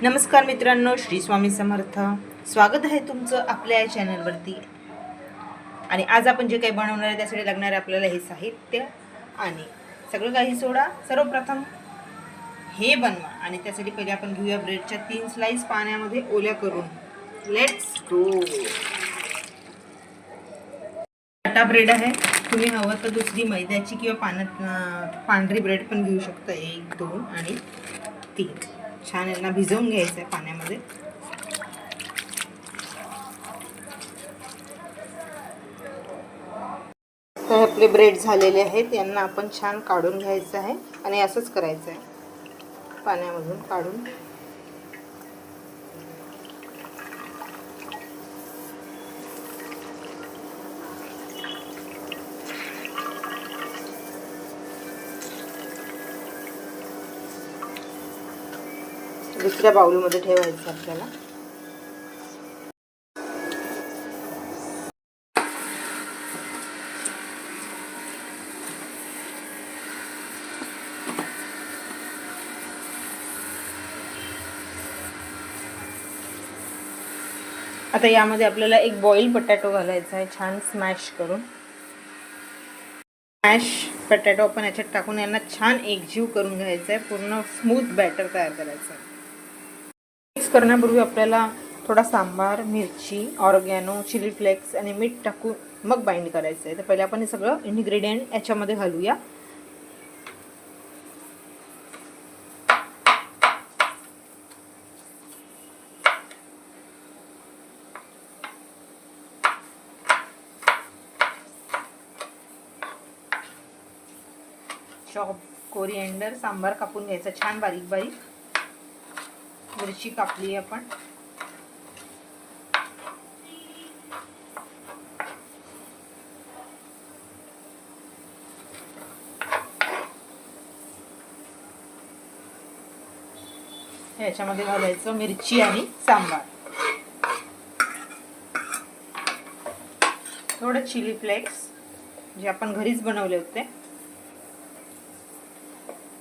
नमस्कार मित्रांनो, श्री स्वामी समर्थ. स्वागत आहे तुमचं आपल्या या चॅनलवरती. आणि आज आपण जे काही बनवणार आहे त्यासाठी लागणार आहे आपल्याला हे साहित्य आणि सगळं काही सोडा. सर्वप्रथम हे बनवा आणि त्यासाठी पहिले आपण घेऊया ब्रेडच्या 3 स्लाइस पाण्यामध्ये ओल्या करून. Let's go. आटा ब्रेड आहे, तुम्ही हवं तर दुसरी मैद्याची किंवा पांढरी ब्रेड पण घेऊ शकता. 1 2 आणि 3 छान यांना भिजवून घ्यायचं आहे पाण्यामध्ये. तर आपले ब्रेड झालेले आहेत, यांना आपण छान काढून घ्यायचं आहे आणि असंच करायचं आहे पाण्यामधून काढून. दुसऱ्या बाउलमध्ये ठेवायचं आपल्याला. आता यामध्ये आपल्याला एक बॉईल बटाटो घालायचा आहे, छान स्मॅश करून. मॅश बटाटो आपण याच्यात टाकून यांना छान एकजीव करून घ्यायचं आहे. पूर्ण स्मूथ बॅटर तयार करायचं आहे. मिक्स करण्यापूर्वी आपल्याला थोडा सांबार, मिरची, ऑर्गॅनो, चिली फ्लेक्स आणि मीठ टाकून मग बाइंड करायचं आहे. तर पहिले आपण हे सगळं इन्ग्रेडियंट याच्यामध्ये घालूया. चॉप कोरिएंडर, सांबार कापून घ्यायचा छान बारीक बारीक. मिरची कापली आपण. याच्यामध्ये घालायचं मिरची आणि सांबार. थोडं चिली फ्लेक्स जे आपण घरीच बनवले होते.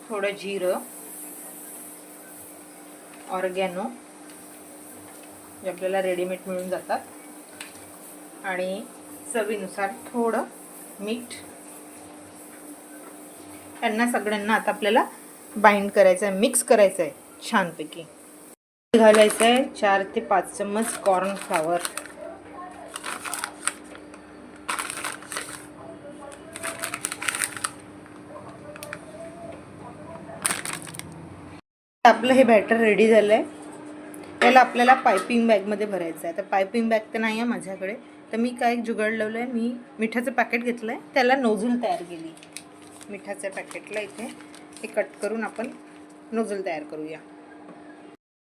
थोडं जिरं, ऑर्गॅनो जे आपल्याला रेडीमेड मिळून जातात, आणि चवीनुसार थोडं मीठ. यांना सगळ्यांना आता आपल्याला बाइंड करायचं आहे, मिक्स करायचं आहे छानपैकी. घालायचं आहे 4 ते 5 चम्मच कॉर्न फ्लावर. आपलं हे बॅटर रेडी झालं आहे. त्याला आपल्याला पायपिंग बॅगमध्ये भरायचं आहे. तर पायपिंग बॅग तर नाही आहे माझ्याकडे, तर मी काय जुगाड लावलं आहे, मी मिठाचं पॅकेट घेतलं आहे, त्याला नोझल तयार केली. मिठाच्या पॅकेटला इथे हे कट करून आपण नोझल तयार करूया.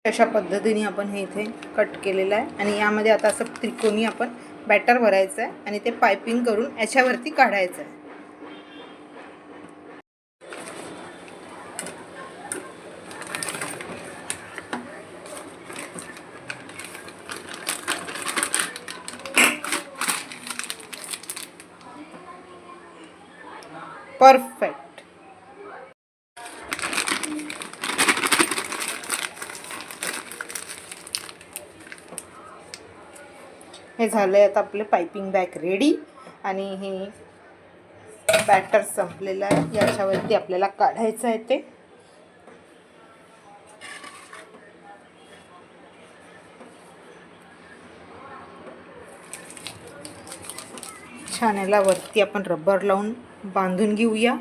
अशा पद्धतीने आपण हे इथे कट केलेलं आहे आणि यामध्ये आता असं त्रिकोणी आपण बॅटर भरायचं आहे आणि ते पायपिंग करून याच्यावरती काढायचं आहे. परफेक्ट. हे झालंय आता आपले पायपिंग बॅग रेडी. आणि हे बॅटर संपलेलं आहे. याच्यावरती आपल्याला काढायचं आहे ते. छान याला वरती आपण रबर लावून बांधून घेऊया.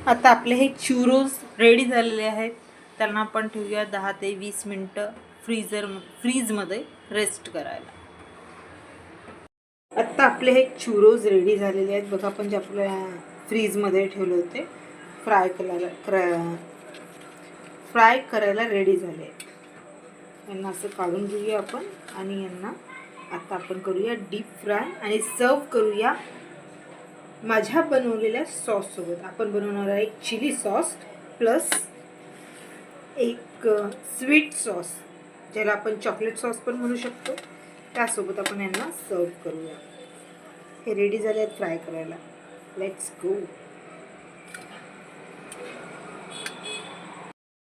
आता आपले हे चुरोज रेडी झालेले आहेत. त्यांना आपण ठेवूया 10 ते 20 मिनटं फ्रीजमध्ये रेस्ट करायला. आत्ता आपले हे चुरोज रेडी झालेले आहेत बघा. आपण जे आपल्या फ्रीजमध्ये ठेवले होते फ्राय करायला रेडी झाले आहेत. यांना असं काढून घेऊया आपण आणि यांना आता आपण करूया डीप फ्राय आणि सर्व करूया माझ्या बनवलेल्या सॉससोबत. आपण बनवणार आहे एक चिली सॉस प्लस एक स्वीट सॉस, ज्याला आपण चॉकलेट सॉस पण म्हणू शकतो. त्यासोबत आपण यांना सर्व करूया. हे रेडी झाले आहेत फ्राय करायला. Let's go.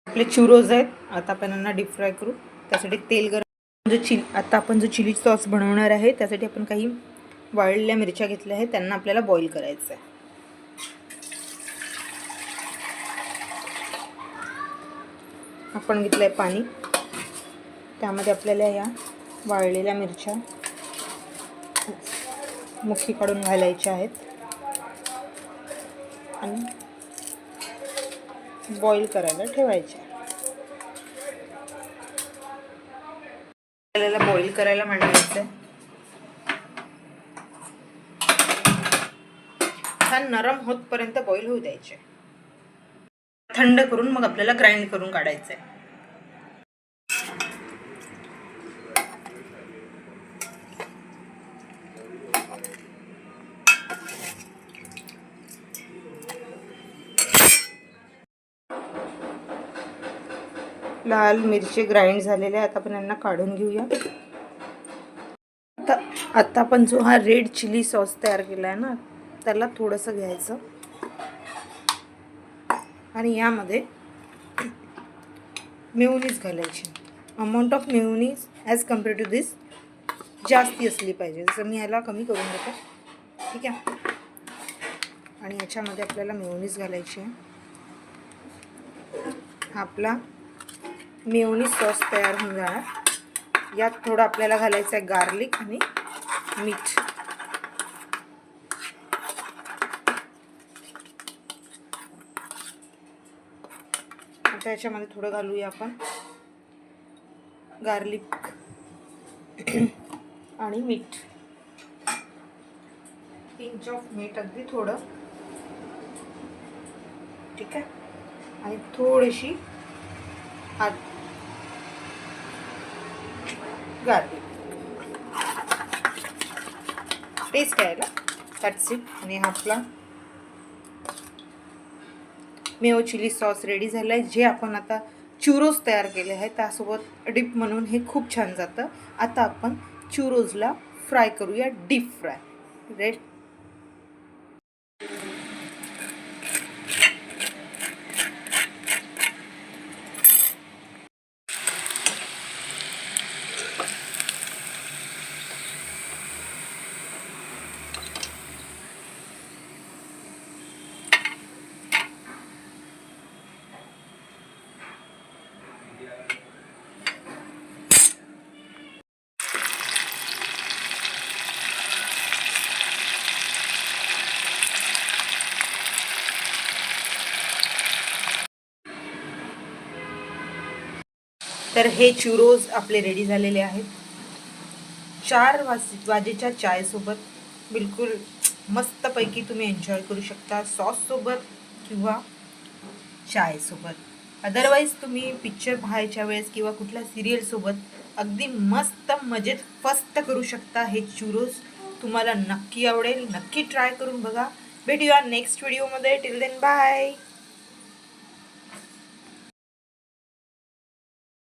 आपले चुरोज आहेत. आता आपण यांना डीप फ्राय करू. त्यासाठी तेल गरम. आता आपण जो चिली सॉस बनवणार आहे त्यासाठी आपण काही वाळलेल्या मिरच्या घेतल्या आहेत. त्यांना आपल्याला बॉईल करायचं आहे. आपण घेतलं आहे पाणी. त्यामध्ये आपल्याला या वाळलेल्या मिरच्या मुठी काढून घालायच्या आहेत आणि बॉईल करायला ठेवायच्या. आपल्याला बॉईल करायला मांडायचं आहे. छान नरम होतपर्यंत बॉईल होऊ द्यायचे. थंड करून मग आपल्याला ग्राइंड करून काढायचं आहे. लाल मिरची ग्राइंड झालेले आहेत. आता आपण यांना काढून घेऊया. आता आपण जो हा रेड चिली सॉस तयार केला आहे ना, त्याला थोडंसं घ्यायचं आणि यामध्ये मेयोनीज घालायची. Amount of mayonnaise as compare to this जास्ती असली पाहिजे. जसं मी याला कमी करून घेतो. ठीक आहे. आणि याच्यामध्ये आपल्याला मेयोनीज घालायची आहे. हा आपला मेयोनीज सॉस तयार होऊन जाणार. यात थोडं आपल्याला घालायचं आहे गार्लिक आणि मीठ. आता याच्यामध्ये थोडं घालूया आपण गार्लिक आणि मीठ. पिंच ऑफ मीठ, अगदी थोडं. ठीक आहे. आणि थोडीशी गार्लिक टेस्ट यायला. That's it. आणि हा आपला मेयो चिली सॉस रेडी झाला आहे. जे आपण आता चुरोज तयार केले आहे त्यासोबत डिप म्हणून हे खूप छान जातं. आता आपण चुरोजला फ्राय करूया, डीप फ्राय. रेड तर हे चुरोज आपले रेडी झालेले आहेत. 4 वाजेच्या चायसोबत बिलकुल मस्तपैकी तुम्ही एन्जॉय करू शकता, सॉससोबत किंवा चायसोबत. अदरवाईज तुम्ही पिक्चर पाहायच्या वेळेस किंवा कुठल्या सिरियलसोबत अगदी मस्त मजेत फस्त करू शकता. हे चुरोज तुम्हाला नक्की आवडेल. नक्की ट्राय करून बघा. भेटूया नेक्स्ट व्हिडिओमध्ये. Till then bye.